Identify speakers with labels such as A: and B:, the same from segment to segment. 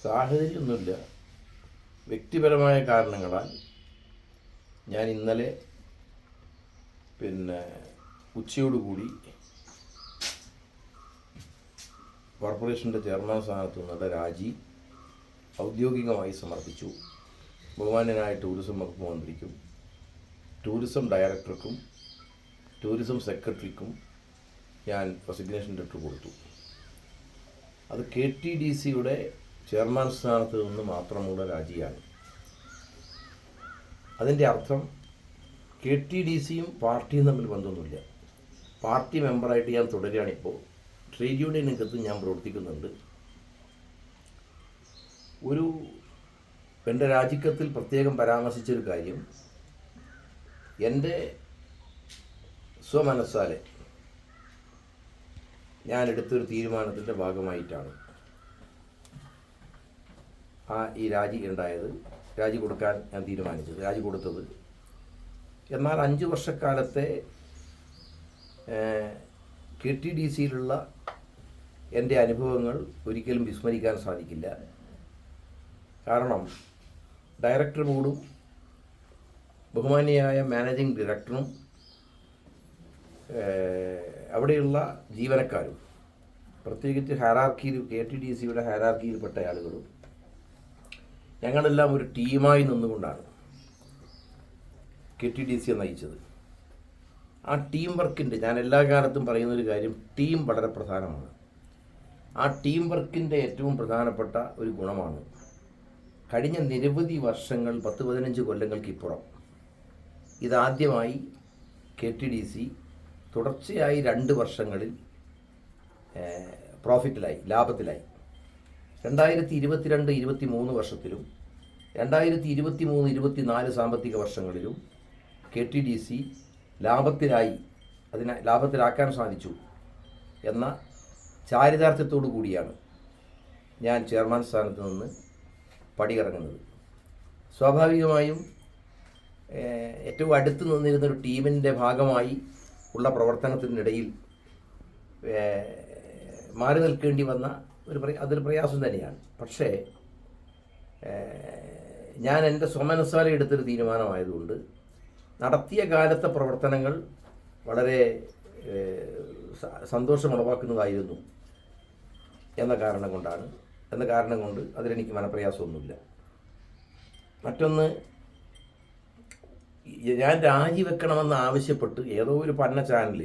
A: സാഹചര്യമൊന്നുമില്ല. വ്യക്തിപരമായ കാരണങ്ങളാൽ ഞാൻ ഇന്നലെ ഉച്ചയോടുകൂടി കോർപ്പറേഷൻ്റെ ചെയർമാൻ സ്ഥാനത്തു നിന്നുള്ള രാജി ഔദ്യോഗികമായി സമർപ്പിച്ചു. ബഹുമാന്യനായ ടൂറിസം വകുപ്പ് മന്ത്രിക്കും ടൂറിസം ഡയറക്ടർക്കും ടൂറിസം സെക്രട്ടറിക്കും ഞാൻ റെസിഗ്നേഷൻ ലെറ്റർ കൊടുത്തു. അത് KTDCയുടെ ചെയർമാൻ സ്ഥാനത്ത് നിന്ന് മാത്രമുള്ള രാജിയാണ്. അതിൻ്റെ അർത്ഥം KTDCയും പാർട്ടിയും തമ്മിൽ ബന്ധമൊന്നുമില്ല. പാർട്ടി മെമ്പറായിട്ട് ഞാൻ തുടരുകയാണിപ്പോൾ. ട്രേഡ് യൂണിയൻ രംഗത്ത് ഞാൻ പ്രവർത്തിക്കുന്നുണ്ട്. എൻ്റെ രാജിക്കത്തിൽ പ്രത്യേകം പരാമർശിച്ചൊരു കാര്യം, എൻ്റെ സ്വമനസ്സാലെ ഞാൻ എടുത്തൊരു തീരുമാനത്തിൻ്റെ ഭാഗമായിട്ടാണ് ഈ രാജി ഉണ്ടായത്, രാജി കൊടുക്കാൻ ഞാൻ തീരുമാനിച്ചത്, രാജി കൊടുത്തത്. എന്നാൽ 5 വർഷക്കാലത്തെ KTDCയിലുള്ള എൻ്റെ അനുഭവങ്ങൾ ഒരിക്കലും വിസ്മരിക്കാൻ സാധിക്കില്ല. കാരണം ഡയറക്ടർ ബോർഡും ബഹുമാന്യയായ മാനേജിംഗ് ഡയറക്ടറും അവിടെയുള്ള ജീവനക്കാരും, പ്രത്യേകിച്ച് ഹയറാർക്കിയിൽ KTDCയുടെ ഹയറാർക്കിയിൽപ്പെട്ട ആളുകളും ഞങ്ങളെല്ലാം ഒരു ടീമായി നിന്നുകൊണ്ടാണ് KTDCയെ നയിച്ചത്. ആ ടീം വർക്കിൻ്റെ, ഞാൻ എല്ലാ കാലത്തും പറയുന്നൊരു കാര്യം, ടീം വളരെ പ്രധാനമാണ്. ആ ടീം വർക്കിൻ്റെ ഏറ്റവും പ്രധാനപ്പെട്ട ഒരു ഗുണമാണ് കഴിഞ്ഞ നിരവധി വർഷങ്ങൾ, 10-15 കൊല്ലങ്ങൾക്കിപ്പുറം ഇതാദ്യമായി KTDC തുടർച്ചയായി 2 വർഷങ്ങളിൽ പ്രോഫിറ്റിലായി, ലാഭത്തിലായി. 2022-23 വർഷത്തിലും 2023-24 സാമ്പത്തിക വർഷങ്ങളിലും KTDC ലാഭത്തിലായി, ലാഭത്തിലാക്കാൻ സാധിച്ചു എന്ന ചാരിതാർത്ഥ്യത്തോടു കൂടിയാണ് ഞാൻ ചെയർമാൻ സ്ഥാനത്ത് നിന്ന് പടിയിറങ്ങുന്നത്. സ്വാഭാവികമായും ഏറ്റവും അടുത്ത് നിന്നിരുന്നൊരു ടീമിൻ്റെ ഭാഗമായി ഉള്ള പ്രവർത്തനത്തിനിടയിൽ മാറി നിൽക്കേണ്ടി വന്ന അതൊരു പ്രയാസം തന്നെയാണ്. പക്ഷേ ഞാൻ എൻ്റെ സ്വമനസ്സാലെ എടുത്തൊരു തീരുമാനമായതുകൊണ്ട് നടത്തിയ കാലത്തെ പ്രവർത്തനങ്ങൾ വളരെ സന്തോഷമുളവാക്കുന്നതായിരുന്നു എന്ന കാരണം കൊണ്ട് അതിലെനിക്ക് മനപ്രയാസമൊന്നുമില്ല. മറ്റൊന്ന്, ഞാൻ രാജിവെക്കണമെന്ന് ആവശ്യപ്പെട്ട് ഏതോ ഒരു പന്ന ചാനൽ,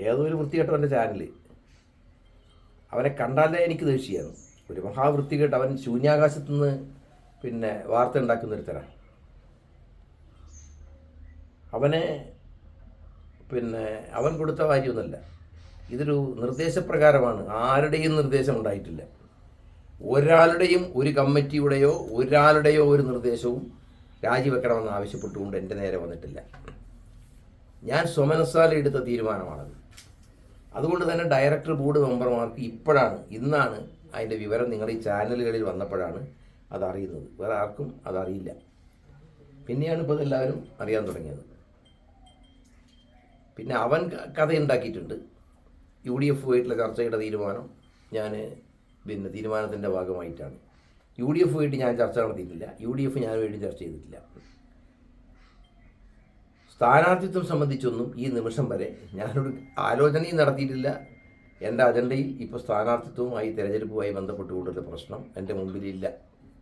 A: ഏതോ ഒരു വൃത്തികെട്ടവൻ്റെ ചാനൽ, അവനെ കണ്ടാലേ എനിക്ക് ദേഷ്യമാണ്. ഒരു മഹാവൃത്തികെട്ട്, അവൻ ശൂന്യാകാശത്തു നിന്ന് വാർത്ത ഉണ്ടാക്കുന്നൊരു തരം. അവൻ കൊടുത്ത കാര്യമൊന്നുമല്ല, ഇതൊരു നിർദ്ദേശപ്രകാരമാണ്. ആരുടെയും നിർദ്ദേശം ഉണ്ടായിട്ടില്ല. ഒരാളുടെയും, ഒരു കമ്മിറ്റിയുടെയോ ഒരാളുടെയോ ഒരു നിർദ്ദേശവും രാജിവെക്കണമെന്ന് ആവശ്യപ്പെട്ടുകൊണ്ട് എൻ്റെ നേരെ വന്നിട്ടില്ല. ഞാൻ സ്വമനസ്സാലെ എടുത്ത തീരുമാനമാണത്. അതുകൊണ്ട് തന്നെ ഡയറക്ടർ ബോർഡ് മെമ്പർമാർക്ക് ഇന്നാണ് അതിൻ്റെ വിവരം നിങ്ങൾ ഈ ചാനലുകളിൽ വന്നപ്പോഴാണ് അതറിയുന്നത്. വേറെ ആർക്കും അതറിയില്ല. പിന്നെയാണ് ഇപ്പോൾ ഇതെല്ലാവരും അറിയാൻ തുടങ്ങിയത്. പിന്നെ അവൻ കഥയുണ്ടാക്കിയിട്ടുണ്ട്. UDF ആയിട്ടുള്ള ചർച്ചയുടെ തീരുമാനം ഞാൻ തീരുമാനത്തിൻ്റെ ഭാഗമായിട്ടാണ്. UDF ആയിട്ട് ഞാൻ ചർച്ച നടത്തിയിട്ടില്ല. UDF ഞാനുമായിട്ട് ചർച്ച ചെയ്തിട്ടില്ല. സ്ഥാനാർത്ഥിത്വം സംബന്ധിച്ചൊന്നും ഈ നിമിഷം വരെ ഞാനൊരു ആലോചനയും നടത്തിയിട്ടില്ല. എൻ്റെ അജണ്ടയിൽ ഇപ്പോൾ സ്ഥാനാർത്ഥിത്വവുമായി, തെരഞ്ഞെടുപ്പുമായി ബന്ധപ്പെട്ടുകൊണ്ടുള്ള പ്രശ്നം എൻ്റെ മുമ്പിലില്ല.